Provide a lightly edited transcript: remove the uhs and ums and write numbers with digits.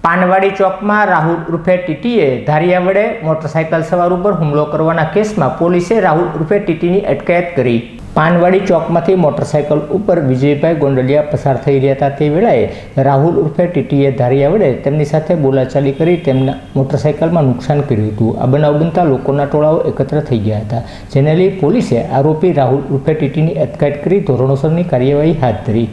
પાનવાડી ચોકમાં રાહુલ ઉર્ફે ટીટીએ ધારિયા વડે મોટરસાયકલ સવાર ઉપર હુમલો કરવાના કેસમાં પોલીસે રાહુલ ઉર્ફે ટીટીની અટકાયત કરી। પાનવાડી ચોકમાંથી મોટરસાયકલ ઉપર વિજયભાઈ ગોંડલિયા પસાર થઈ રહ્યા હતા તે વેળાએ રાહુલ ઉર્ફે ટીટીએ ધારિયા વડે તેમની સાથે બોલાચાલી કરી તેમના મોટરસાયકલમાં નુકસાન કર્યું હતું। આ બનાવ બનતા લોકોના ટોળાઓ એકત્ર થઈ ગયા હતા, જેને લઈ પોલીસે આરોપી રાહુલ ઉર્ફે ટીટીની અટકાયત કરી ધોરણસરની કાર્યવાહી હાથ ધરી।